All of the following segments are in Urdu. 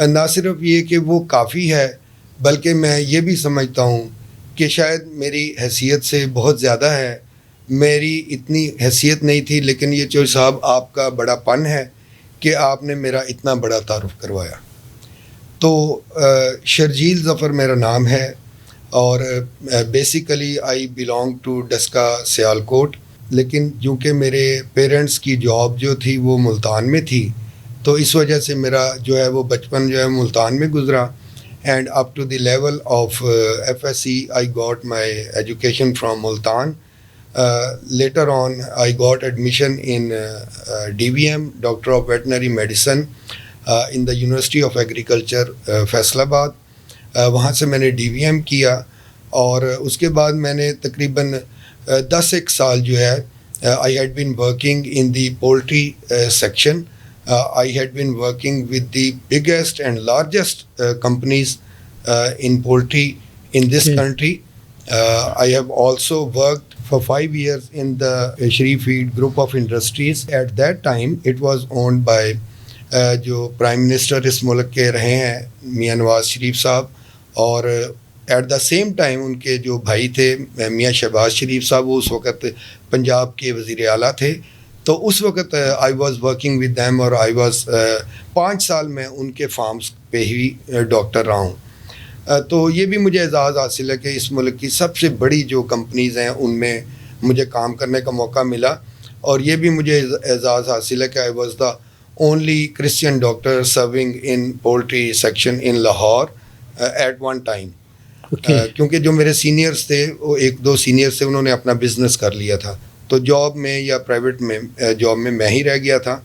نہ صرف یہ کہ وہ کافی ہے، بلکہ میں یہ بھی سمجھتا ہوں کہ شاید میری حیثیت سے بہت زیادہ ہے. میری اتنی حیثیت نہیں تھی، لیکن یہ چوہدری صاحب آپ کا بڑا پن ہے کہ آپ نے میرا اتنا بڑا تعارف کروایا. تو شرجیل ظفر میرا نام ہے، اور basically I belong to Daska Sialkot, لیکن چونکہ میرے پیرنٹس کی جاب جو تھی وہ ملتان میں تھی، تو اس وجہ سے میرا جو ہے وہ بچپن جو ہے ملتان میں گزرا. And up to the level of FSc I got my education from Multan. Later on I got admission in DVM, doctor of veterinary medicine, in the university of agriculture Faisalabad. وہاں سے میں نے DVM کیا، اور اس کے بعد میں نے تقریباً 10 سال جو ہے I had been working in the poultry section. I had been working with the biggest and largest companies in poultry in this country. I have also worked for 5 years in the Shri Feed group of industries. At that time, it was owned by جو پرائم منسٹر اس ملک کے رہے ہیں میاں نواز شریف صاحب، اور ایٹ دا سیم ٹائم ان کے جو بھائی تھے میاں شہباز شریف صاحب، وہ اس وقت پنجاب کے وزیر اعلیٰ تھے. تو اس وقت I was working with them, اور آئی واز 5 سال میں ان کے فارمز پہ ہی ڈاکٹر رہا ہوں. تو یہ بھی مجھے اعزاز حاصل ہے کہ اس ملک کی سب سے بڑی جو کمپنیز ہیں ان میں مجھے کام کرنے کا موقع ملا. اور یہ بھی مجھے اعزاز حاصل ہے کہ I was the only Christian doctor serving in poultry section in Lahore at one time. کیونکہ جو میرے سینئرس تھے، وہ 1-2 سینئرس تھے، انہوں نے اپنا بزنس کر لیا تھا، تو جاب میں یا پرائیویٹ میں جاب میں ہی رہ گیا تھا.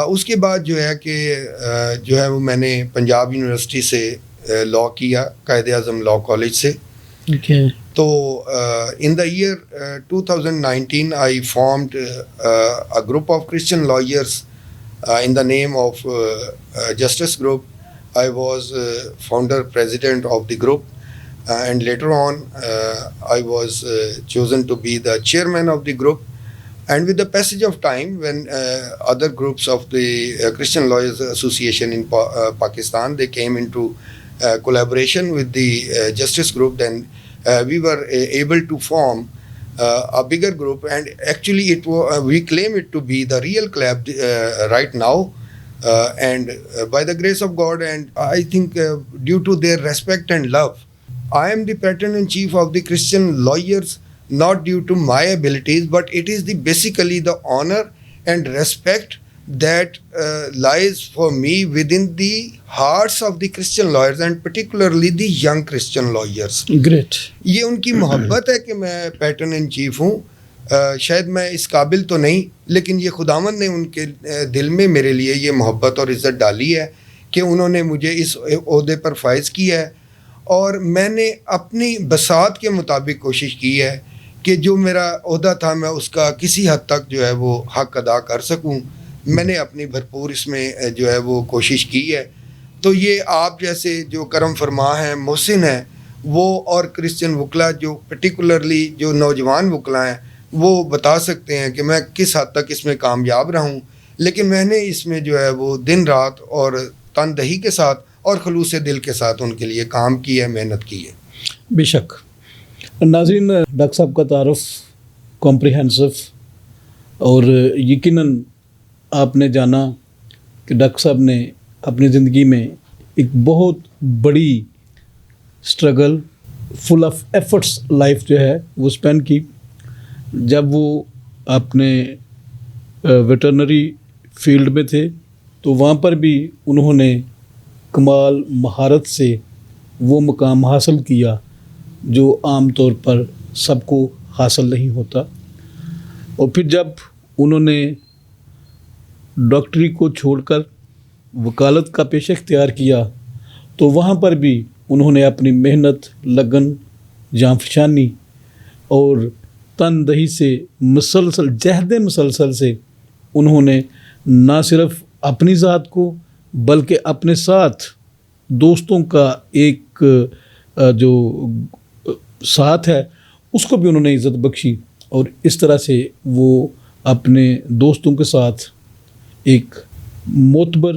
اس کے بعد جو ہے کہ جو ہے وہ میں نے پنجاب یونیورسٹی سے لاء کیا، قائد اعظم لاء کالج سے. تو in the year 2019 I formed a group of Christian lawyers in the name of Justice Group. I was founder president of the group, and later on I was chosen to be the chairman of the group. And with the passage of time, when other groups of the Christian Lawyers Association in Pakistan, they came into collaboration with the Justice Group, then we were able to form a bigger group, and actually we claim it to be the real club right now, and by the grace of God, and I think due to their respect and love, I am the patron and chief of the Christian lawyers, not due to my abilities, but it is basically the honor and respect that lies for me within the hearts of the Christian lawyers, and particularly the young Christian lawyers. Great. یہ ان کی محبت ہے کہ میں پیٹرن ان چیف ہوں. شاید میں اس قابل تو نہیں، لیکن یہ خداوند نے ان کے دل میں میرے لیے یہ محبت اور عزت ڈالی ہے کہ انہوں نے مجھے اس عہدے پر فائز کیا ہے. اور میں نے اپنی بساط کے مطابق کوشش کی ہے کہ جو میرا عہدہ تھا میں اس کا کسی حد تک جو ہے وہ حق ادا کر سکوں. میں نے اپنی بھرپور اس میں جو ہے وہ کوشش کی ہے. تو یہ آپ جیسے جو کرم فرما ہیں، محسن ہیں، وہ اور کرسچن وکلا جو پرٹیکولرلی جو نوجوان وکلا ہیں، وہ بتا سکتے ہیں کہ میں کس حد تک اس میں کامیاب رہوں. لیکن میں نے اس میں جو ہے وہ دن رات اور تن دہی کے ساتھ اور خلوص دل کے ساتھ ان کے لیے کام کی ہے، محنت کی ہے. بے شک. ناظرین، ڈاکٹر صاحب کا تعارف کمپریہنسو، اور یقیناً آپ نے جانا کہ ڈاکٹر صاحب نے اپنی زندگی میں ایک بہت بڑی struggle full of efforts life جو ہے وہ اسپینڈ کی. جب وہ اپنے ویٹرنری فیلڈ میں تھے تو وہاں پر بھی انہوں نے کمال مہارت سے وہ مقام حاصل کیا جو عام طور پر سب کو حاصل نہیں ہوتا. اور پھر جب انہوں نے ڈاکٹری کو چھوڑ کر وکالت کا پیشہ اختیار کیا تو وہاں پر بھی انہوں نے اپنی محنت، لگن، جانفشانی اور تن دہی سے مسلسل جہد مسلسل سے انہوں نے نہ صرف اپنی ذات کو بلکہ اپنے ساتھ دوستوں کا ایک جو ساتھ ہے اس کو بھی انہوں نے عزت بخشی. اور اس طرح سے وہ اپنے دوستوں کے ساتھ ایک معتبر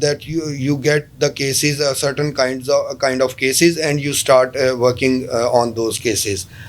that you get the cases, certain kind of cases, and you start working on those cases.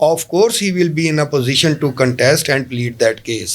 of course he will be in a position to contest and plead that case.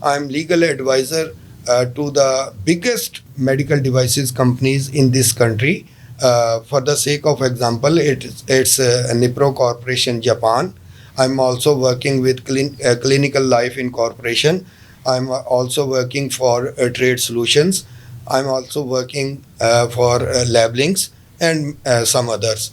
I am legal advisor to the biggest medical devices companies in this country. For the sake of example, it's Nipro Corporation, Japan. I'm also working with Clinical Life Incorporation. I'm also working for Trade Solutions. I'm also working for Lablinks and some others.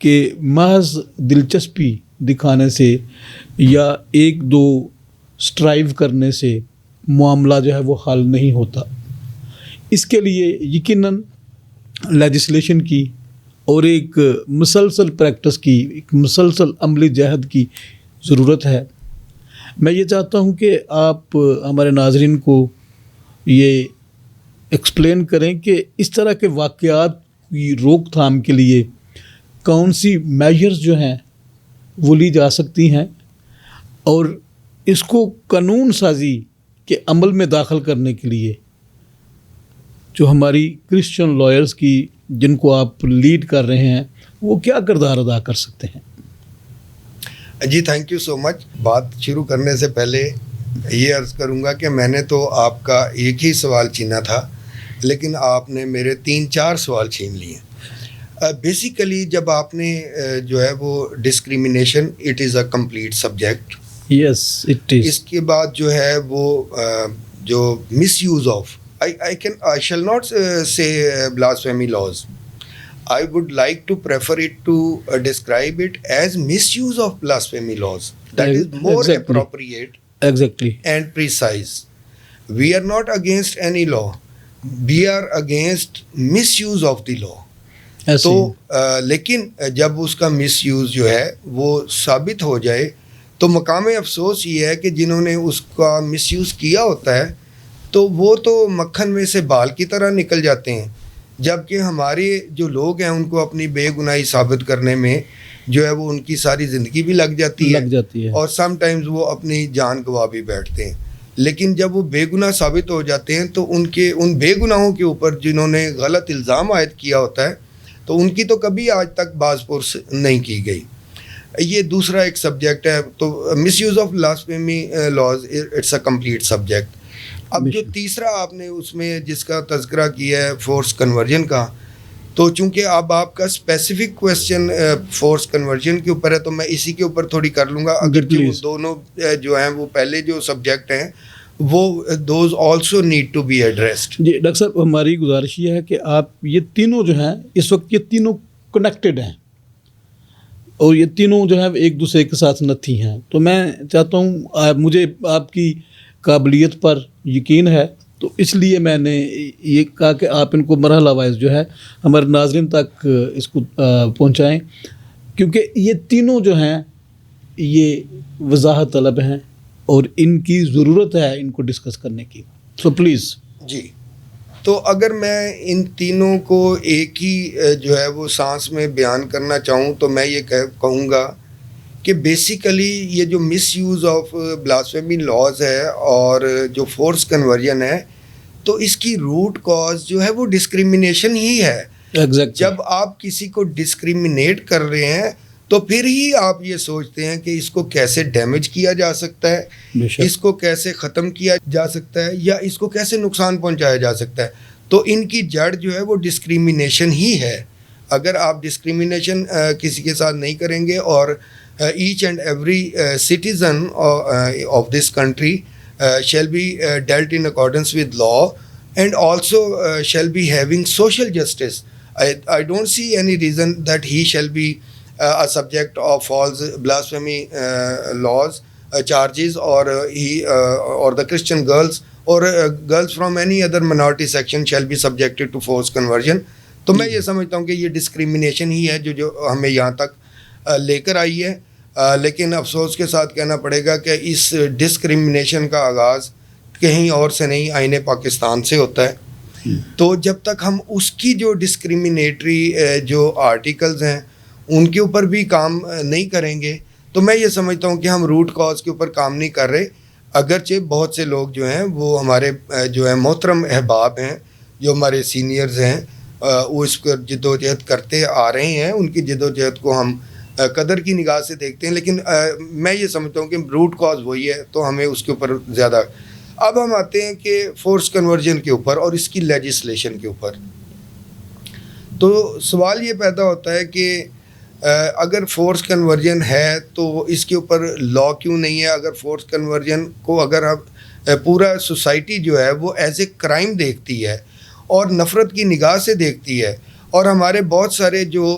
کہ محض دلچسپی دکھانے سے یا ایک دو اسٹرائیو کرنے سے معاملہ جو ہے وہ حل نہیں ہوتا. اس کے لیے یقیناً لیجسلیشن کی اور ایک مسلسل پریکٹس کی، ایک مسلسل عملی جہد کی ضرورت ہے. میں یہ چاہتا ہوں کہ آپ ہمارے ناظرین کو یہ ایکسپلین کریں کہ اس طرح کے واقعات کی روک تھام کے لیے کون سی میجرز جو ہیں وہ لی جا سکتی ہیں، اور اس کو قانون سازی کے عمل میں داخل کرنے کے لیے جو ہماری کرسچن لائرز کی جن کو آپ لیڈ کر رہے ہیں وہ کیا کردار ادا کر سکتے ہیں. جی تھینک یو سو مچ. بات شروع کرنے سے پہلے یہ عرض کروں گا کہ میں نے تو آپ کا ایک ہی سوال چھینا تھا، لیکن آپ نے میرے 3-4 سوال چھین لیے. بیسیکلی جب آپ نے جو ہے وہ discrimination it is a complete subject. Yes it is. اس کے بعد جو ہے وہ جو misuse of I shall not say blasphemy laws. I would like to prefer it to describe it as misuse of blasphemy laws. That is more appropriate and precise. We are not against any law. We are against misuse of the law. تو لیکن جب اس کا مس یوز جو ہے وہ ثابت ہو جائے تو مقام افسوس یہ ہے کہ جنہوں نے اس کا مس یوز کیا ہوتا ہے تو وہ تو مکھن میں سے بال کی طرح نکل جاتے ہیں، جبکہ ہمارے جو لوگ ہیں ان کو اپنی بے گناہی ثابت کرنے میں جو ہے وہ ان کی ساری زندگی بھی لگ جاتی ہے اور سم ٹائمز وہ اپنی جان گنوا بھی بیٹھتے ہیں. لیکن جب وہ بے گناہ ثابت ہو جاتے ہیں تو ان بے گناہوں کے اوپر جنہوں نے غلط الزام عائد کیا ہوتا ہے تو ان کی تو کبھی آج تک باز پرس نہیں کی گئی. یہ دوسرا ایک سبجیکٹ ہے. تو misuse of blasphemy laws it's a complete subject. اب جو تیسرا آپ نے اس میں جس کا تذکرہ کیا ہے فورس کنورژن کا، تو چونکہ اب آپ کا اسپیسیفک کویسچن فورس کنورژن کے اوپر ہے تو میں اسی کے اوپر تھوڑی کر لوں گا. اگر وہ دونوں جو ہیں وہ پہلے جو سبجیکٹ ہیں وہ those also need to be addressed. جی ڈاکٹر صاحب، ہماری گزارش یہ ہے کہ آپ یہ تینوں جو ہیں اس وقت یہ تینوں کنیکٹڈ ہیں اور یہ تینوں جو ہے ایک دوسرے کے ساتھ نتھی ہیں. تو میں چاہتا ہوں مجھے آپ کی قابلیت پر یقین ہے، تو اس لیے میں نے یہ کہا کہ آپ ان کو مرحلہ وائز جو ہے ہمارے ناظرین تک اس کو پہنچائیں، کیونکہ یہ تینوں جو ہیں یہ وضاحت طلب ہیں اور ان کی ضرورت ہے ان کو ڈسکس کرنے کی. So please. جی تو اگر میں ان تینوں کو ایک ہی جو ہے وہ سانس میں بیان کرنا چاہوں تو میں یہ کہوں گا کہ بیسیکلی یہ جو misuse of blasphemy laws ہے اور جو فورس کنورژن ہے تو اس کی روٹ کاز جو ہے وہ ڈسکریمنیشن ہی ہے. جب آپ کسی کو ڈسکریمنیٹ کر رہے ہیں تو پھر ہی آپ یہ سوچتے ہیں کہ اس کو کیسے ڈیمیج کیا جا سکتا ہے، اس کو کیسے ختم کیا جا سکتا ہے یا اس کو کیسے نقصان پہنچایا جا سکتا ہے. تو ان کی جڑ جو ہے وہ ڈسکریمنیشن ہی ہے. اگر آپ ڈسکریمنیشن کسی کے ساتھ نہیں کریں گے اور each and every citizen of this country shall be dealt in accordance with law and also shall be having social justice. I don't see any reason that he shall be a subject of false blasphemy laws charges or or the Christian girls or girls from any other minority section shall be subjected to forced conversion. تو میں یہ سمجھتا ہوں کہ یہ ڈسکریمنیشن ہی ہے جو ہمیں یہاں تک لے کر آئی ہے. لیکن افسوس کے ساتھ کہنا پڑے گا کہ اس ڈسکریمنیشن کا آغاز کہیں اور سے نہیں، آئین پاکستان سے ہوتا ہے. تو جب تک ہم اس کی جو ڈسکریمنیٹری جو آرٹیکلز ہیں ان کے اوپر بھی کام نہیں کریں گے تو میں یہ سمجھتا ہوں کہ ہم روٹ کاز کے اوپر کام نہیں کر رہے. اگرچہ بہت سے لوگ جو ہیں وہ ہمارے جو ہے محترم احباب ہیں، جو ہمارے سینئرز ہیں، وہ اس پر جد و جہد کرتے آ رہے ہیں، ان کی جد و جہد کو ہم قدر کی نگاہ سے دیکھتے ہیں. لیکن میں یہ سمجھتا ہوں کہ روٹ کاز وہی ہے تو ہمیں اس کے اوپر زیادہ. اب ہم آتے ہیں کہ فورس کنورژن کے اوپر اور اس کی لیجسلیشن کے اوپر. تو سوال یہ پیدا ہوتا ہے کہ اگر فورس کنورژن ہے تو اس کے اوپر لا کیوں نہیں ہے؟ اگر فورس کنورژن کو اگر اب پورا سوسائٹی جو ہے وہ ایز اے کرائم دیکھتی ہے اور نفرت کی نگاہ سے دیکھتی ہے اور ہمارے بہت سارے جو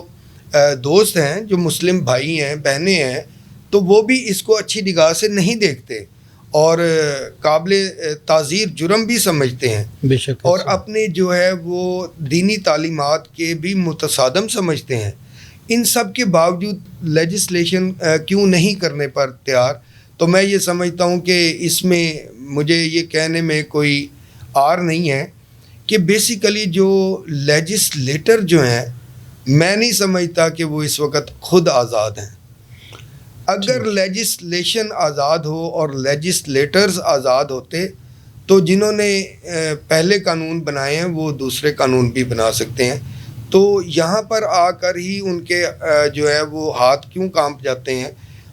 دوست ہیں, جو مسلم بھائی ہیں, بہنیں ہیں, تو وہ بھی اس کو اچھی نگاہ سے نہیں دیکھتے اور قابل تعزیر جرم بھی سمجھتے ہیں, بے شک, اور اپنے جو ہے وہ دینی تعلیمات کے بھی متصادم سمجھتے ہیں. ان سب کے باوجود لیجسلیشن کیوں نہیں کرنے پر تیار؟ تو میں یہ سمجھتا ہوں کہ اس میں مجھے یہ کہنے میں کوئی آر نہیں ہے کہ بیسیکلی جو لیجسلیٹر جو ہیں, میں نہیں سمجھتا کہ وہ اس وقت خود آزاد ہیں. اگر لیجسلیشن آزاد ہو اور لیجسلیٹرز آزاد ہوتے تو جنہوں نے پہلے قانون بنائے ہیں وہ دوسرے قانون بھی بنا سکتے ہیں. تو یہاں پر آ کر ہی ان کے جو ہے وہ ہاتھ کیوں کانپ جاتے ہیں,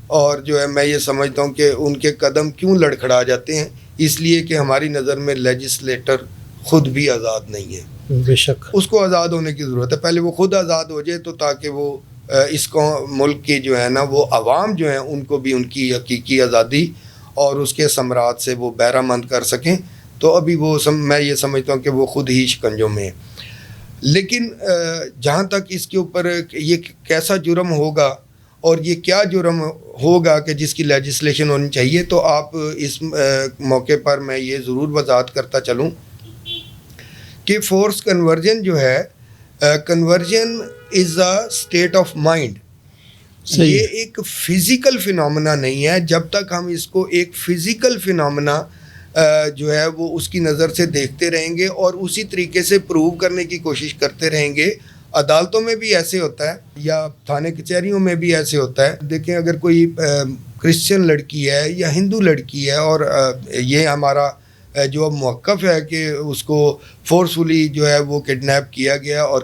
اور جو ہے میں یہ سمجھتا ہوں کہ ان کے قدم کیوں لڑکھڑا جاتے ہیں, اس لیے کہ ہماری نظر میں لیجسلیٹر خود بھی آزاد نہیں ہے. بے شک, اس کو آزاد ہونے کی ضرورت ہے. پہلے وہ خود آزاد ہو جائے تو تاکہ وہ اس کو ملک کی جو ہے نا وہ عوام جو ہیں ان کو بھی ان کی حقیقی آزادی اور اس کے ثمرات سے وہ بہرہ مند کر سکیں. تو ابھی وہ میں یہ سمجھتا ہوں کہ وہ خود ہی شکنجوں میں ہے. لیکن جہاں تک اس کے اوپر یہ کیسا جرم ہوگا اور یہ کیا جرم ہوگا کہ جس کی لیجسلیشن ہونی چاہیے, تو آپ اس موقع پر میں یہ ضرور وضاحت کرتا چلوں کہ فورس کنورژن جو ہے, conversion is a state of mind. یہ ایک فزیکل فنامنا نہیں ہے. جب تک ہم اس کو ایک فزیکل فنامنا جو ہے وہ اس کی نظر سے دیکھتے رہیں گے اور اسی طریقے سے پروو کرنے کی کوشش کرتے رہیں گے. عدالتوں میں بھی ایسے ہوتا ہے یا تھانے کچہریوں میں بھی ایسے ہوتا ہے. دیکھیں, اگر کوئی کرسچن لڑکی ہے یا ہندو لڑکی ہے اور یہ ہمارا جو اب موقف ہے کہ اس کو فورسفلی جو ہے وہ کڈنیپ کیا گیا اور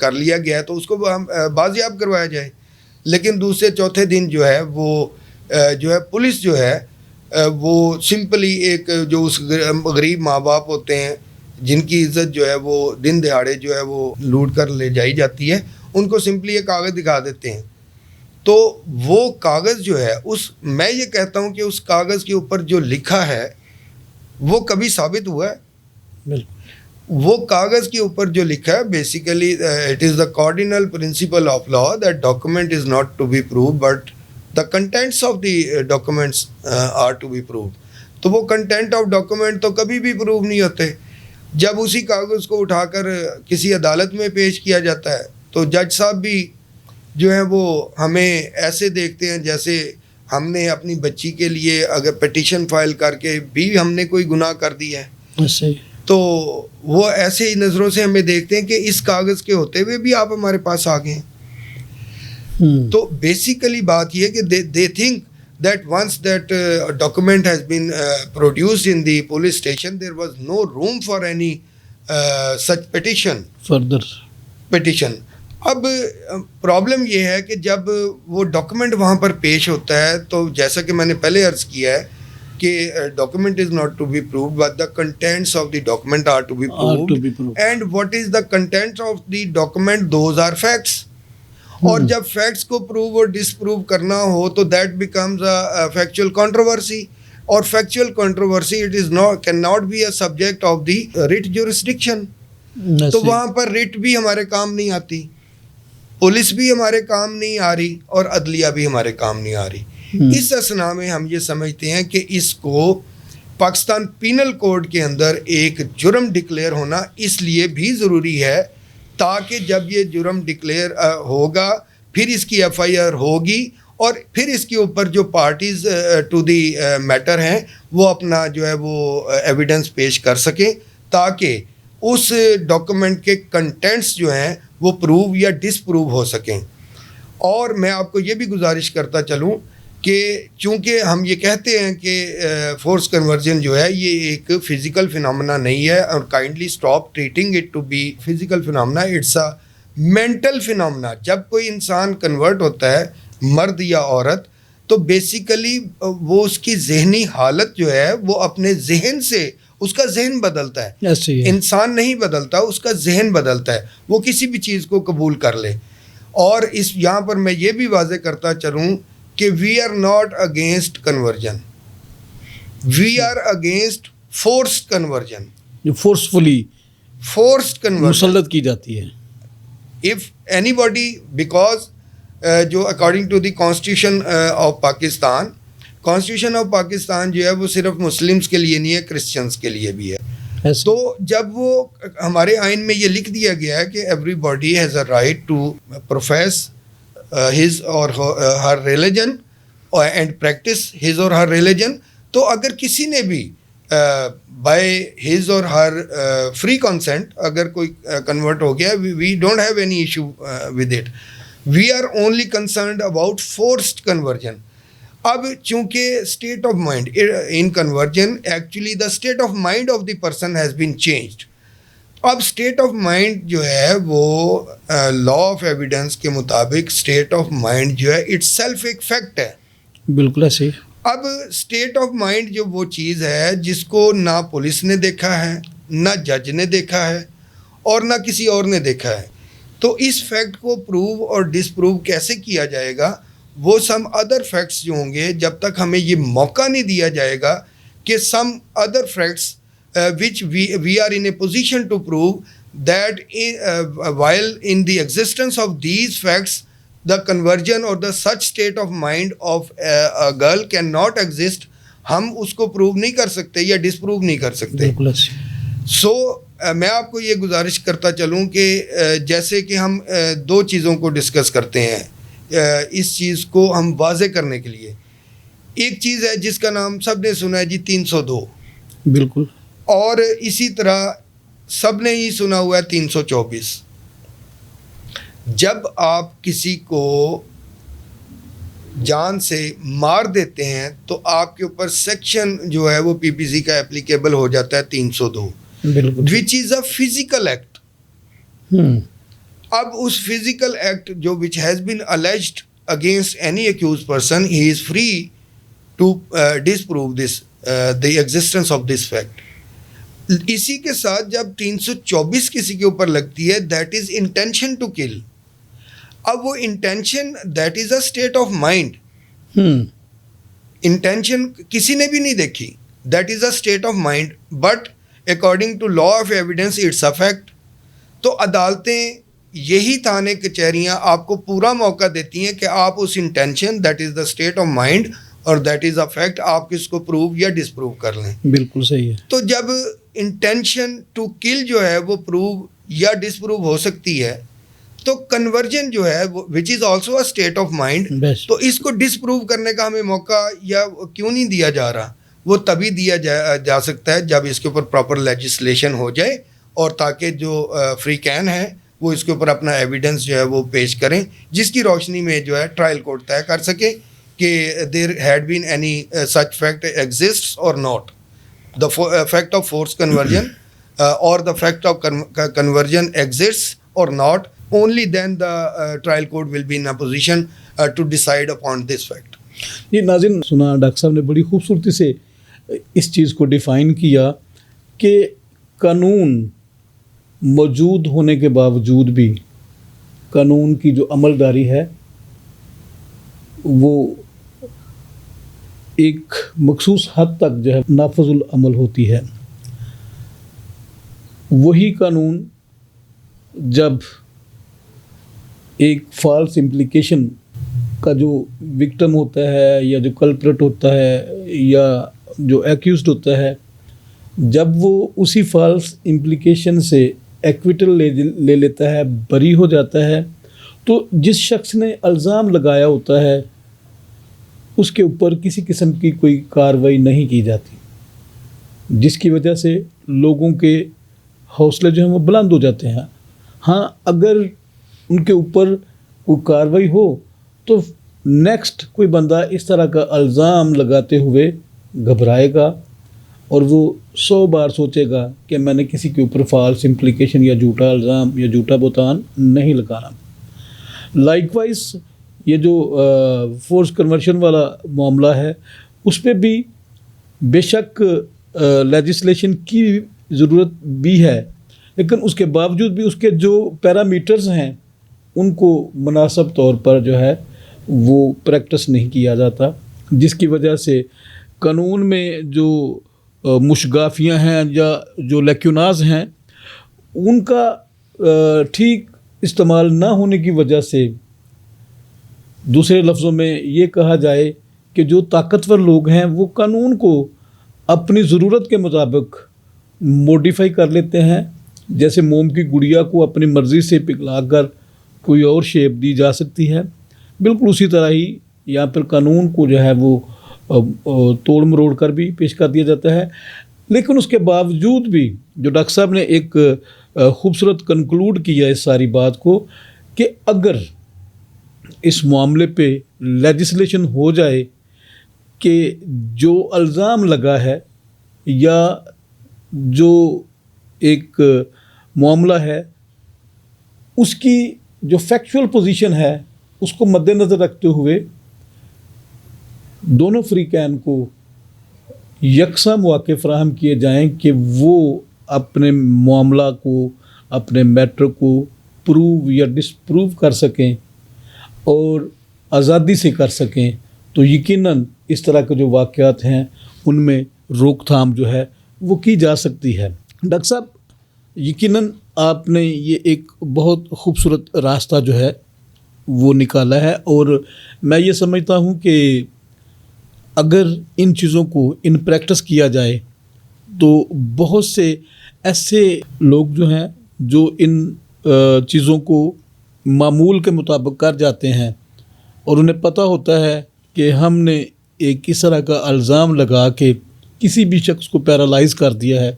کر لیا گیا ہے, تو اس کو بازیاب کروایا جائے. لیکن دوسرے چوتھے دن جو ہے وہ جو ہے پولیس جو ہے وہ سمپلی ایک جو اس غریب ماں باپ ہوتے ہیں جن کی عزت جو ہے وہ دن دہاڑے جو ہے وہ لوٹ کر لے جائی جاتی ہے, ان کو سمپلی ایک کاغذ دکھا دیتے ہیں. تو وہ کاغذ جو ہے میں یہ کہتا ہوں کہ اس کاغذ کے اوپر جو لکھا ہے وہ کبھی ثابت ہوا ہے؟ وہ کاغذ کے اوپر جو لکھا ہے basically it is the cardinal principle of law that document is not to be prove but the contents of the documents are to be proved. تو وہ کنٹینٹ آف ڈاکومنٹ تو کبھی بھی پروو نہیں ہوتے. جب اسی کاغذ کو اٹھا کر کسی عدالت میں پیش کیا جاتا ہے تو جج صاحب بھی جو ہیں وہ ہمیں ایسے دیکھتے ہیں جیسے ہم نے اپنی بچی کے لیے اگر پٹیشن فائل کر کے بھی ہم نے کوئی گناہ کر دیا ہے. تو وہ ایسے ہی نظروں سے ہمیں دیکھتے ہیں کہ اس کاغذ کے ہوتے ہوئے بھی آپ ہمارے پاس آ گئے ہیں. تو بیسیکلی بات یہ ہے کہ they think that once that document has been produced in the police station, there was no room for any such further petition. اب پرابلم یہ ہے کہ جب وہ ڈاکومنٹ وہاں پر پیش ہوتا ہے تو جیسا کہ میں نے پہلے عرض کیا ہے کہ document is not to be proved but the contents of the document are to be proved and what is the content of the document, those are facts. اور جب فیکٹس کو پروو اور ڈس پروو کرنا ہو تو that becomes a factual controversy, اور factual controversy it is not can not be a subject of the writ jurisdiction. تو وہاں پر ریٹ بھی ہمارے کام نہیں آتی, پولیس بھی ہمارے کام نہیں آ رہی اور عدلیہ بھی ہمارے کام نہیں آ رہی. اس اثنا میں ہم یہ سمجھتے ہیں کہ اس کو پاکستان پینل کوڈ کے اندر ایک جرم ڈکلیئر ہونا اس لیے بھی ضروری ہے تاکہ جب یہ جرم ڈکلیئر ہوگا پھر اس کی ایف آئی آر ہوگی اور پھر اس کے اوپر جو پارٹیز ٹو دی میٹر ہیں وہ اپنا جو ہے وہ ایویڈنس پیش کر سکیں تاکہ اس ڈاکومنٹ کے کنٹینٹس جو ہیں وہ پروو یا ڈس پروو ہو سکیں. اور میں آپ کو یہ بھی گزارش کرتا چلوں کہ چونکہ ہم یہ کہتے ہیں کہ فورس کنورژن جو ہے یہ ایک فزیکل فنامنا نہیں ہے اور kindly stop treating it to be physical phenomena, it's a mental phenomena. جب کوئی انسان کنورٹ ہوتا ہے مرد یا عورت تو بیسیکلی وہ اس کی ذہنی حالت جو ہے وہ اپنے ذہن سے اس کا ذہن بدلتا ہے. انسان نہیں بدلتا, اس کا ذہن بدلتا ہے, وہ کسی بھی چیز کو قبول کر لے. اور اس یہاں پر میں یہ بھی واضح کرتا چلوں کہ we are not against conversion, we are against forced conversion. Forcefully forced conversion مسلط کی جاتی ہے. if anybody, because جو according to the constitution of Pakistan, constitution of Pakistan جو ہے وہ صرف مسلمس کے لیے نہیں ہے، کرسچنس کے لیے بھی ہے. تو جب وہ ہمارے آئین میں یہ لکھ دیا گیا ہے کہ everybody has a right to profess his or her religion and practise his or her religion, تو اگر کسی نے بھی by his or Hare free consent اگر کوئی کنورٹ ہو گیا، we don't have any issue with it. We are only concerned about forced conversion. اب چونکہ state of mind in conversion, actually the state of mind of the person has been changed. اب اسٹیٹ آف مائنڈ جو ہے وہ لا آف ایویڈنس کے مطابق اسٹیٹ آف مائنڈ جو ہے اٹ سیلف ایک فیکٹ ہے. بالکل ایسے. اب اسٹیٹ آف مائنڈ جو وہ چیز ہے جس کو نہ پولیس نے دیکھا ہے، نہ جج نے دیکھا ہے، اور نہ کسی اور نے دیکھا ہے. تو اس فیکٹ کو پروو اور ڈس پروو کیسے کیا جائے گا؟ وہ سم ادر فیکٹس جو ہوں گے، جب تک ہمیں یہ موقع نہیں دیا جائے گا کہ some other facts which we are in a position to prove that while in the existence of these facts the conversion or the such state of mind of a girl cannot exist، ہم اس کو پروو نہیں کر سکتے یا ڈس پروو نہیں کر سکتے. سو میں آپ کو یہ گزارش کرتا چلوں کہ جیسے کہ ہم دو چیزوں کو ڈسکس کرتے ہیں اس چیز کو ہم واضح کرنے کے لیے. ایک چیز ہے جس کا نام سب نے سنا ہے جی 302. بالکل. اور اسی طرح سب نے ہی سنا ہوا ہے 324. جب آپ کسی کو جان سے مار دیتے ہیں تو آپ کے اوپر سیکشن جو ہے وہ پی پی سی کا اپلیکیبل ہو جاتا ہے 302، وچ از اے فزیکل ایکٹ. اب اس فزیکل ایکٹ جو which has been alleged against any accused person, he is free to disprove this the existence of this fact. اسی کے ساتھ جب 324 کسی کے اوپر لگتی ہے، that is intention to kill. اب وہ intention that is a state of mind. Intention کسی نے بھی نہیں دیکھی، that is a state of mind, but according to law of evidence it's a fact. تو عدالتیں، یہی تھانے کچہریاں آپ کو پورا موقع دیتی ہیں کہ آپ اس intention that is the state of mind اور دیٹ از اے فیکٹ، آپ کس کو پروو یا ڈس پروو کر لیں. بالکل صحیح ہے. تو جب انٹینشن ٹو کل جو ہے وہ پروو یا ڈس پروو ہو سکتی ہے، تو کنورژن جو ہے which is also a state of mind, تو اس کو ڈس پروو کرنے کا ہمیں موقع یا کیوں نہیں دیا جا رہا؟ وہ تبھی دیا جا سکتا ہے جب اس کے اوپر پراپر لیجسلیشن ہو جائے، اور تاکہ جو فری کین ہے وہ اس کے اوپر اپنا ایویڈنس جو ہے وہ پیش کریں، جس کی روشنی میں جو ہے ٹرائل کورٹ طے کر سکے کہ there had been any such fact exists or not. The fact of forced conversion or the fact of conversion exists or not, only then the trial court will be in a position to decide upon this fact. یہ ناظرین سنا ڈاکٹر صاحب نے بڑی خوبصورتی سے اس چیز کو ڈیفائن کیا کہ قانون موجود ہونے کے باوجود بھی قانون کی جو عمل داری ہے وہ ایک مخصوص حد تک جو ہے نافذ العمل ہوتی ہے. وہی قانون جب ایک فالس امپلیکیشن کا جو وکٹم ہوتا ہے یا جو کلپریٹ ہوتا ہے یا جو ایکیوزڈ ہوتا ہے، جب وہ اسی فالس امپلیکیشن سے ایکویٹل لے لیتا ہے، بری ہو جاتا ہے، تو جس شخص نے الزام لگایا ہوتا ہے اس کے اوپر کسی قسم کی کوئی کارروائی نہیں کی جاتی، جس کی وجہ سے لوگوں کے حوصلے جو ہیں وہ بلند ہو جاتے ہیں. ہاں، اگر ان کے اوپر کوئی کارروائی ہو تو نیکسٹ کوئی بندہ اس طرح کا الزام لگاتے ہوئے گھبرائے گا اور وہ 100 بار سوچے گا کہ میں نے کسی کے اوپر فالس امپلیکیشن یا جھوٹا الزام یا جھوٹا بہتان نہیں لگانا. لائک وائز یہ جو فورس کنورشن والا معاملہ ہے اس پہ بھی بے شک لیجسلیشن کی ضرورت بھی ہے، لیکن اس کے باوجود بھی اس کے جو پیرامیٹرز ہیں ان کو مناسب طور پر جو ہے وہ پریکٹس نہیں کیا جاتا، جس کی وجہ سے قانون میں جو مشگافیاں ہیں یا جو لیکوناز ہیں ان کا ٹھیک استعمال نہ ہونے کی وجہ سے، دوسرے لفظوں میں یہ کہا جائے کہ جو طاقتور لوگ ہیں وہ قانون کو اپنی ضرورت کے مطابق موڈیفائی کر لیتے ہیں. جیسے موم کی گڑیا کو اپنی مرضی سے پگھلا کر کوئی اور شیپ دی جا سکتی ہے، بالکل اسی طرح ہی یہاں پر قانون کو جو ہے وہ توڑ مروڑ کر بھی پیش کر دیا جاتا ہے. لیکن اس کے باوجود بھی جو ڈاکٹر صاحب نے ایک خوبصورت کنکلوڈ کیا اس ساری بات کو کہ اگر اس معاملے پہ لیجسلیشن ہو جائے کہ جو الزام لگا ہے یا جو ایک معاملہ ہے اس کی جو فیکچول پوزیشن ہے اس کو مد نظر رکھتے ہوئے دونوں فریقین کو یکساں مواقع فراہم کیے جائیں کہ وہ اپنے معاملہ کو، اپنے میٹر کو پروو یا ڈس پروو کر سکیں اور آزادی سے کر سکیں، تو یقیناً اس طرح کے جو واقعات ہیں ان میں روک تھام جو ہے وہ کی جا سکتی ہے. ڈاکٹر صاحب یقیناً آپ نے یہ ایک بہت خوبصورت راستہ جو ہے وہ نکالا ہے، اور میں یہ سمجھتا ہوں کہ اگر ان چیزوں کو ان پریکٹس کیا جائے تو بہت سے ایسے لوگ جو ہیں جو ان چیزوں کو معمول کے مطابق کر جاتے ہیں اور انہیں پتہ ہوتا ہے کہ ہم نے ایک اس طرح کا الزام لگا کے کسی بھی شخص کو پیرالائز کر دیا ہے،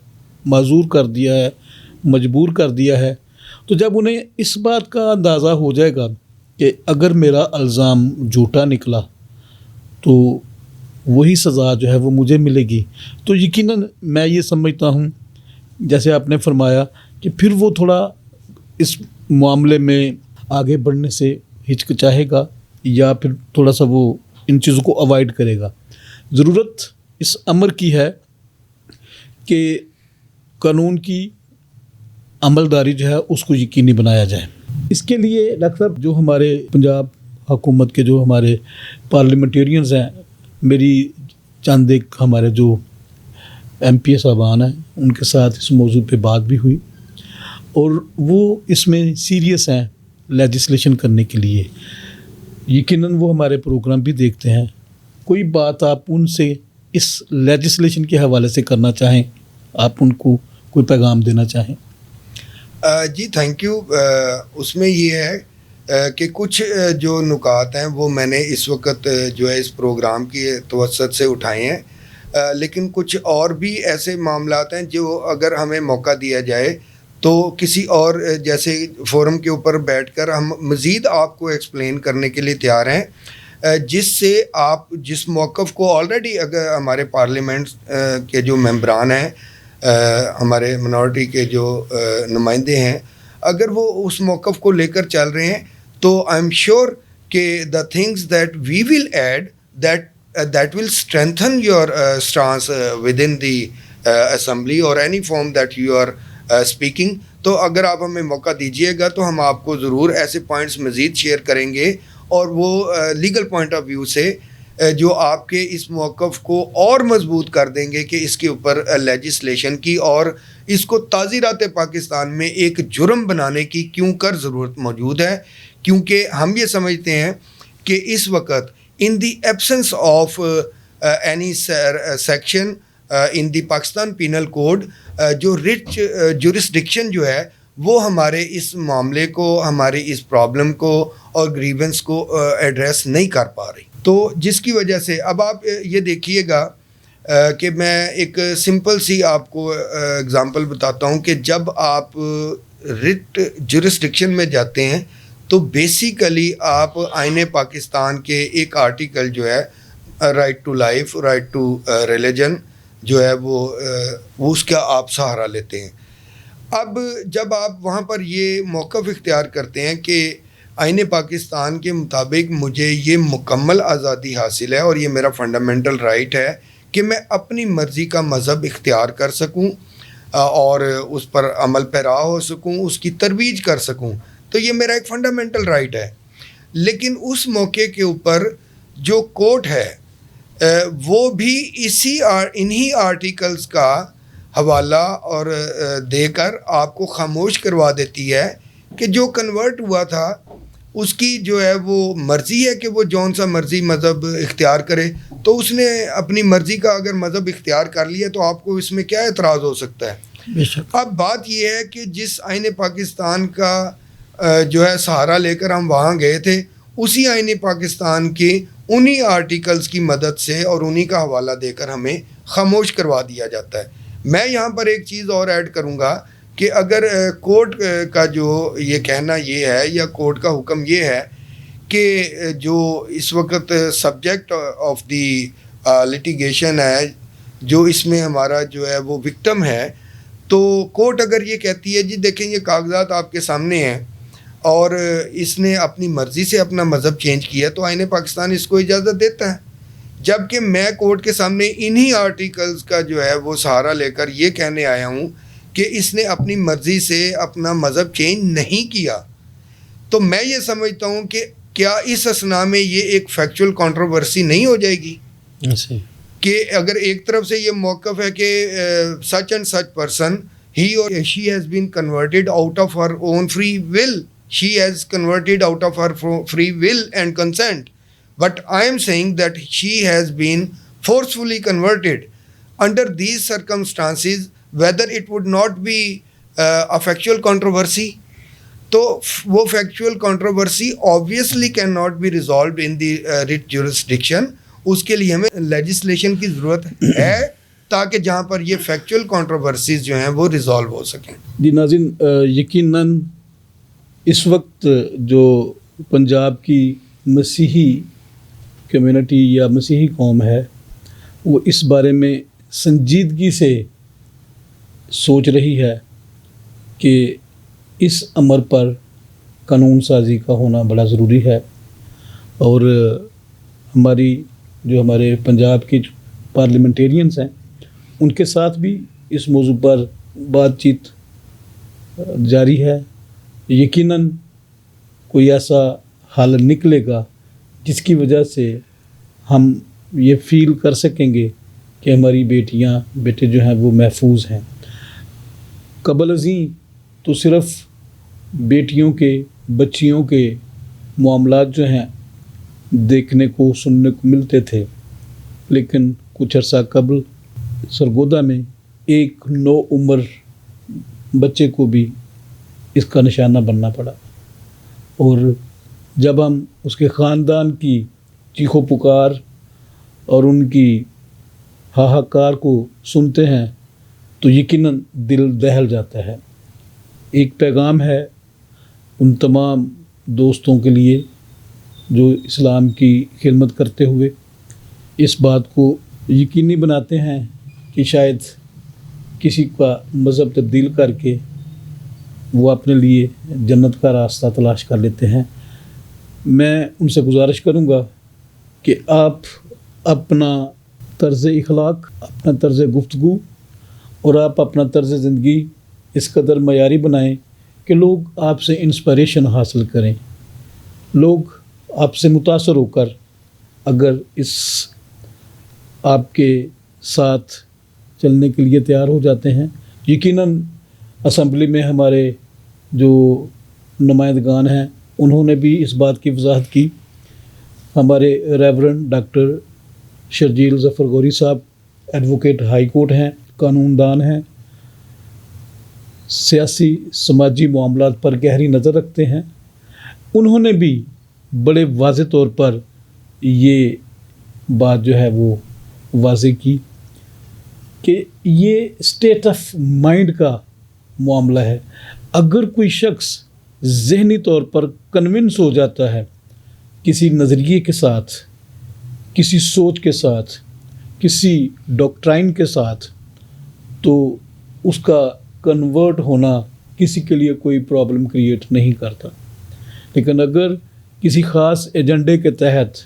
معذور کر دیا ہے، مجبور کر دیا ہے، تو جب انہیں اس بات کا اندازہ ہو جائے گا کہ اگر میرا الزام جھوٹا نکلا تو وہی سزا جو ہے وہ مجھے ملے گی، تو یقیناً میں یہ سمجھتا ہوں جیسے آپ نے فرمایا کہ پھر وہ تھوڑا اس معاملے میں آگے بڑھنے سے ہچکچاہے گا یا پھر تھوڑا سا وہ ان چیزوں کو اوائڈ کرے گا. ضرورت اس امر کی ہے کہ قانون کی عملداری جو ہے اس کو یقینی بنایا جائے. اس کے لیے ڈاکٹر صاحب جو ہمارے پنجاب حکومت کے جو ہمارے پارلیمنٹیرینز ہیں، میری چند ایک ہمارے جو ایم پی صاحبان ہیں ان کے ساتھ اس موضوع پہ بات بھی ہوئی اور وہ اس میں سیریس ہیں لیجسلیشن کرنے کے لیے. یقیناً وہ ہمارے پروگرام بھی دیکھتے ہیں. کوئی بات آپ ان سے اس لیجسلیشن کے حوالے سے کرنا چاہیں، آپ ان کو کوئی پیغام دینا چاہیں؟ جی تھینک یو. اس میں یہ ہے کہ کچھ جو نکات ہیں وہ میں نے اس وقت جو ہے اس پروگرام کی توسط سے اٹھائے ہیں، لیکن کچھ اور بھی ایسے معاملات ہیں جو اگر ہمیں موقع دیا جائے تو کسی اور جیسے فورم کے اوپر بیٹھ کر ہم مزید آپ کو ایکسپلین کرنے کے لیے تیار ہیں، جس سے آپ جس موقف کو آلریڈی اگر ہمارے پارلیمنٹ کے جو ممبران ہیں، ہمارے منارٹی کے جو نمائندے ہیں، اگر وہ اس موقف کو لے کر چل رہے ہیں تو آئی ایم شیور کہ the things that we will add that will strengthen your stance within the assembly or any form that you are speaking. تو اگر آپ ہمیں موقع دیجیے گا تو ہم آپ کو ضرور ایسے پوائنٹس مزید شیئر کریں گے اور وہ لیگل پوائنٹ آف ویو سے جو آپ کے اس موقف کو اور مضبوط کر دیں گے کہ اس کے اوپر لیجسلیشن کی اور اس کو تعزیرات پاکستان میں ایک جرم بنانے کی کیوں کر ضرورت موجود ہے. کیونکہ ہم یہ سمجھتے ہیں کہ اس وقت in the absence of any section in the Pakistan Penal Code جو rich jurisdiction جو ہے وہ ہمارے اس معاملے کو، ہمارے اس پرابلم کو اور گریونس کو ایڈریس نہیں کر پا رہی. تو جس کی وجہ سے اب آپ یہ دیکھیے گا کہ میں ایک سمپل سی آپ کو اگزامپل بتاتا ہوں کہ جب آپ رٹ جورسڈکشن میں جاتے ہیں تو بیسیکلی آپ آئین پاکستان کے ایک آرٹیکل جو ہے right to life, right to religion جو ہے وہ اس کا آپ سہارا لیتے ہیں. اب جب آپ وہاں پر یہ موقف اختیار کرتے ہیں کہ آئین پاکستان کے مطابق مجھے یہ مکمل آزادی حاصل ہے اور یہ میرا فنڈامنٹل رائٹ ہے کہ میں اپنی مرضی کا مذہب اختیار کر سکوں اور اس پر عمل پیرا ہو سکوں، اس کی ترویج کر سکوں، تو یہ میرا ایک فنڈامنٹل رائٹ ہے. لیکن اس موقع کے اوپر جو کورٹ ہے وہ بھی انہی آرٹیکلز کا حوالہ اور دے کر آپ کو خاموش کروا دیتی ہے کہ جو کنورٹ ہوا تھا اس کی جو ہے وہ مرضی ہے کہ وہ جون سا مرضی مذہب اختیار کرے، تو اس نے اپنی مرضی کا اگر مذہب اختیار کر لیا تو آپ کو اس میں کیا اعتراض ہو سکتا ہے؟ بے شک. اب بات یہ ہے کہ جس آئین پاکستان کا جو ہے سہارا لے کر ہم وہاں گئے تھے، اسی آئین پاکستان کے انہی آرٹیکلز کی مدد سے اور انہی کا حوالہ دے کر ہمیں خاموش کروا دیا جاتا ہے. میں یہاں پر ایک چیز اور ایڈ کروں گا کہ اگر کورٹ کا جو یہ کہنا یہ ہے یا کورٹ کا حکم یہ ہے کہ جو اس وقت سبجیکٹ آف دی لٹیگیشن ہے، جو اس میں ہمارا جو ہے وہ وکٹم ہے، تو کورٹ اگر یہ کہتی ہے جی دیکھیں یہ کاغذات آپ کے سامنے ہیں اور اس نے اپنی مرضی سے اپنا مذہب چینج کیا تو آئین پاکستان اس کو اجازت دیتا ہے، جبکہ میں کورٹ کے سامنے انہی آرٹیکلز کا جو ہے وہ سہارا لے کر یہ کہنے آیا ہوں کہ اس نے اپنی مرضی سے اپنا مذہب چینج نہیں کیا. تو میں یہ سمجھتا ہوں کہ کیا اس اثنا میں یہ ایک فیکچول کنٹروورسی نہیں ہو جائے گی کہ اگر ایک طرف سے یہ موقف ہے کہ such and such person he اور she has been converted out of her own free will, she has converted out of her free will and consent, but I am saying that she has been forcefully converted. Under these circumstances, whether it would not be a factual controversy, تو وہ factual controversy obviously cannot be resolved in the writ jurisdiction. اس کے لیے ہمیں legislation کی ضرورت ہے تاکہ جہاں پر یہ factual controversies جو ہیں وہ resolve ہو سکیں. جی ناظرین، یقیناً اس وقت جو پنجاب کی مسیحی کمیونٹی یا مسیحی قوم ہے وہ اس بارے میں سنجیدگی سے سوچ رہی ہے کہ اس امر پر قانون سازی کا ہونا بڑا ضروری ہے، اور ہمارے پنجاب کی پارلیمنٹیرینز ہیں ان کے ساتھ بھی اس موضوع پر بات چیت جاری ہے. یقیناً کوئی ایسا حل نکلے گا جس کی وجہ سے ہم یہ فیل کر سکیں گے کہ ہماری بیٹیاں بیٹے جو ہیں وہ محفوظ ہیں. قبل ازیں تو صرف بیٹیوں کے بچیوں کے معاملات جو ہیں دیکھنے کو سننے کو ملتے تھے، لیکن کچھ عرصہ قبل سرگودا میں ایک نو عمر بچے کو بھی اس کا نشانہ بننا پڑا، اور جب ہم اس کے خاندان کی چیخ و پکار اور ان کی ہاہاکار کو سنتے ہیں تو یقیناً دل دہل جاتا ہے. ایک پیغام ہے ان تمام دوستوں کے لیے جو اسلام کی خدمت کرتے ہوئے اس بات کو یقینی بناتے ہیں کہ شاید کسی کا مذہب تبدیل کر کے وہ اپنے لیے جنت کا راستہ تلاش کر لیتے ہیں. میں ان سے گزارش کروں گا کہ آپ اپنا طرز اخلاق، اپنا طرز گفتگو اور آپ اپنا طرز زندگی اس قدر معیاری بنائیں کہ لوگ آپ سے انسپائریشن حاصل کریں، لوگ آپ سے متاثر ہو کر اگر اس آپ کے ساتھ چلنے کے لیے تیار ہو جاتے ہیں. یقیناً اسمبلی میں ہمارے جو نمائندگان ہیں انہوں نے بھی اس بات کی وضاحت کی. ہمارے ریورنڈ ڈاکٹر شرجیل ظفر غوری صاحب ایڈوکیٹ ہائی کورٹ ہیں، قانون دان ہیں، سیاسی سماجی معاملات پر گہری نظر رکھتے ہیں. انہوں نے بھی بڑے واضح طور پر یہ بات جو ہے وہ واضح کی کہ یہ اسٹیٹ آف مائنڈ کا معاملہ ہے. اگر کوئی شخص ذہنی طور پر کنونس ہو جاتا ہے کسی نظریے کے ساتھ، کسی سوچ کے ساتھ، کسی ڈاکٹرائن کے ساتھ، تو اس کا کنورٹ ہونا کسی کے لیے کوئی پرابلم کریٹ نہیں کرتا. لیکن اگر کسی خاص ایجنڈے کے تحت،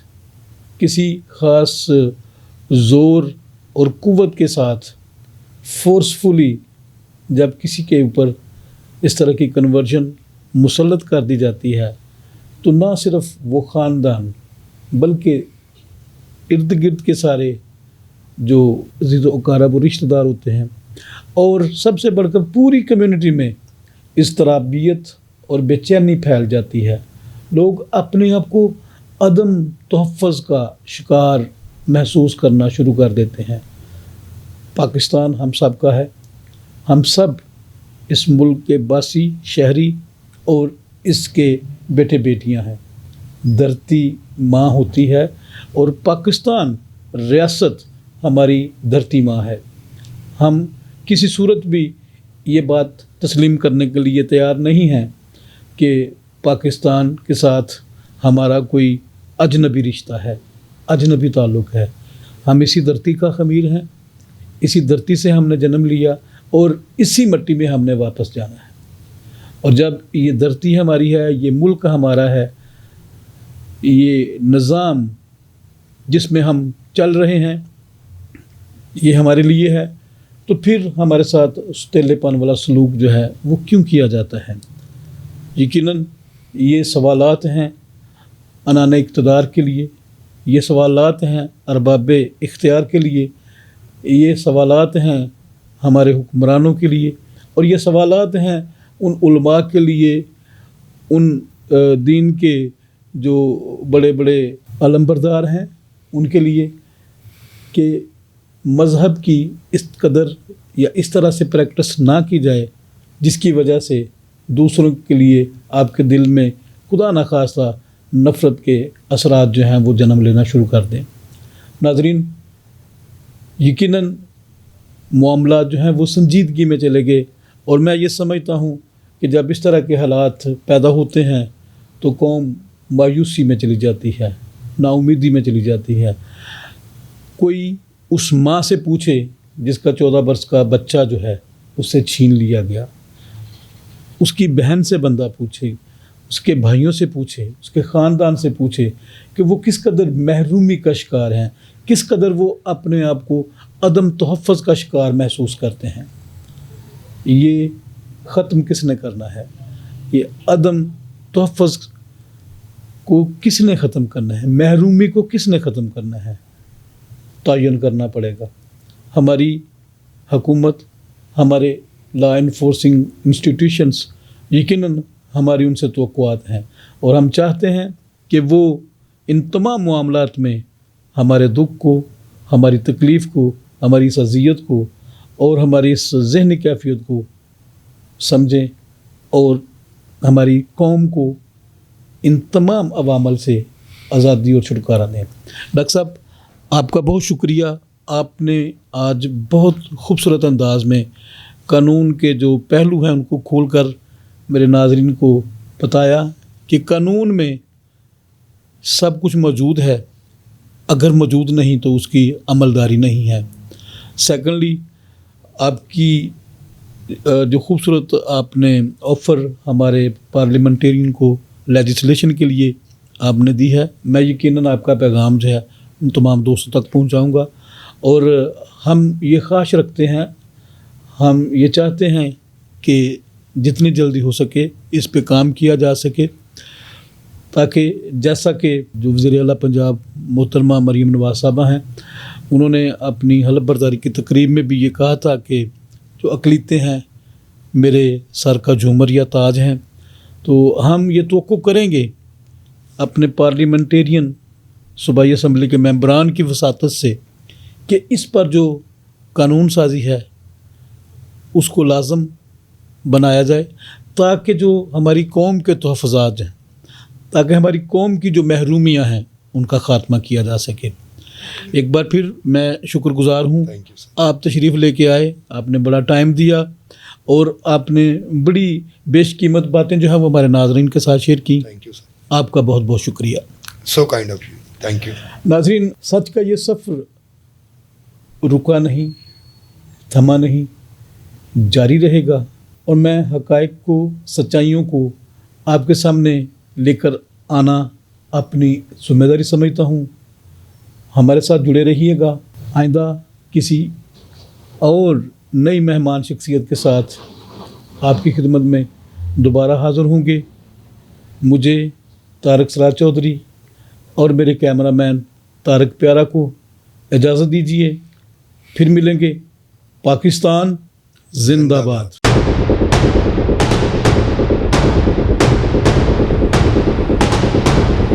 کسی خاص زور اور قوت کے ساتھ فورسفلی جب کسی کے اوپر اس طرح کی کنورژن مسلط کر دی جاتی ہے تو نہ صرف وہ خاندان بلکہ ارد گرد کے سارے جو عزیز و اقارب و رشتہ دار ہوتے ہیں اور سب سے بڑھ کر پوری کمیونٹی میں اضطرابیت اور بے چینی پھیل جاتی ہے. لوگ اپنے آپ کو عدم تحفظ کا شکار محسوس کرنا شروع کر دیتے ہیں. پاکستان ہم سب کا ہے. ہم سب اس ملک کے باسی شہری اور اس کے بیٹے بیٹیاں ہیں. دھرتی ماں ہوتی ہے اور پاکستان ریاست ہماری دھرتی ماں ہے. ہم کسی صورت بھی یہ بات تسلیم کرنے کے لیے تیار نہیں ہیں کہ پاکستان کے ساتھ ہمارا کوئی اجنبی رشتہ ہے، اجنبی تعلق ہے. ہم اسی دھرتی کا خمیر ہیں، اسی دھرتی سے ہم نے جنم لیا اور اسی مٹی میں ہم نے واپس جانا ہے. اور جب یہ دھرتی ہماری ہے، یہ ملک ہمارا ہے، یہ نظام جس میں ہم چل رہے ہیں یہ ہمارے لیے ہے، تو پھر ہمارے ساتھ سوتیلے پن والا سلوک جو ہے وہ کیوں کیا جاتا ہے؟ یقیناً یہ سوالات ہیں عنان اقتدار کے لیے، یہ سوالات ہیں ارباب اختیار کے لیے، یہ سوالات ہیں ہمارے حکمرانوں کے لیے، اور یہ سوالات ہیں ان علماء کے لیے، ان دین کے جو بڑے بڑے علمبردار ہیں ان کے لیے، کہ مذہب کی اس قدر یا اس طرح سے پریکٹس نہ کی جائے جس کی وجہ سے دوسروں کے لیے آپ کے دل میں خدا نخواستہ نفرت کے اثرات جو ہیں وہ جنم لینا شروع کر دیں. ناظرین، یقیناً معاملات جو ہیں وہ سنجیدگی میں چلے گئے، اور میں یہ سمجھتا ہوں کہ جب اس طرح کے حالات پیدا ہوتے ہیں تو قوم مایوسی میں چلی جاتی ہے، نا امیدی میں چلی جاتی ہے. کوئی اس ماں سے پوچھے جس کا 14 برس کا بچہ جو ہے اس سے چھین لیا گیا، اس کی بہن سے بندہ پوچھے، اس کے بھائیوں سے پوچھے، اس کے خاندان سے پوچھے کہ وہ کس قدر محرومی کا شکار ہیں، کس قدر وہ اپنے آپ کو عدم تحفظ کا شکار محسوس کرتے ہیں. یہ ختم کس نے کرنا ہے؟ یہ عدم تحفظ کو کس نے ختم کرنا ہے؟ محرومی کو کس نے ختم کرنا ہے؟ تعین کرنا پڑے گا. ہماری حکومت، ہمارے لا انفورسنگ انسٹیٹیوشنز، یقیناً ہماری ان سے توقعات ہیں، اور ہم چاہتے ہیں کہ وہ ان تمام معاملات میں ہمارے دکھ کو، ہماری تکلیف کو، ہماری اس اذیت کو اور ہماری اس ذہنی کیفیت کو سمجھیں اور ہماری قوم کو ان تمام عوامل سے آزادی اور چھٹکارا دیں. ڈاکٹر صاحب، آپ کا بہت شکریہ. آپ نے آج بہت خوبصورت انداز میں قانون کے جو پہلو ہیں ان کو کھول کر میرے ناظرین کو بتایا کہ قانون میں سب کچھ موجود ہے، اگر موجود نہیں تو اس کی عملداری نہیں ہے. سیکنڈلی، آپ کی جو خوبصورت آپ نے آفر ہمارے پارلیمنٹیرین کو لیجسلیشن کے لیے آپ نے دی ہے، میں یقیناً آپ کا پیغام جو ہے ان تمام دوستوں تک پہنچاؤں گا. اور ہم یہ خواہش رکھتے ہیں، ہم یہ چاہتے ہیں کہ جتنی جلدی ہو سکے اس پہ کام کیا جا سکے، تاکہ جیسا کہ جو وزیر اعلیٰ پنجاب محترمہ مریم نواز صاحبہ ہیں، انہوں نے اپنی حلف برداری کی تقریب میں بھی یہ کہا تھا کہ جو اقلیتیں ہیں میرے سر کا جھومر یا تاج ہیں. تو ہم یہ توقع کریں گے اپنے پارلیمنٹیرین صوبائی اسمبلی کے ممبران کی وساطت سے کہ اس پر جو قانون سازی ہے اس کو لازم بنایا جائے، تاکہ جو ہماری قوم کے تحفظات ہیں، تاکہ ہماری قوم کی جو محرومیاں ہیں ان کا خاتمہ کیا جا سکے. ایک بار پھر میں شکر گزار ہوں، آپ تشریف لے کے آئے، آپ نے بڑا ٹائم دیا اور آپ نے بڑی بیش قیمت باتیں جو ہیں وہ ہمارے ناظرین کے ساتھ شیئر کی. آپ کا بہت بہت شکریہ. So kind of you. Thank you. ناظرین، سچ کا یہ سفر رکا نہیں، تھما نہیں، جاری رہے گا، اور میں حقائق کو، سچائیوں کو آپ کے سامنے لے کر آنا اپنی ذمہ داری سمجھتا ہوں. ہمارے ساتھ جڑے رہیے گا. آئندہ کسی اور نئی مہمان شخصیت کے ساتھ آپ کی خدمت میں دوبارہ حاضر ہوں گے. مجھے طارق سراج چودھری اور میرے کیمرہ مین طارق پیارا کو اجازت دیجیے. پھر ملیں گے. پاکستان زندہ باد.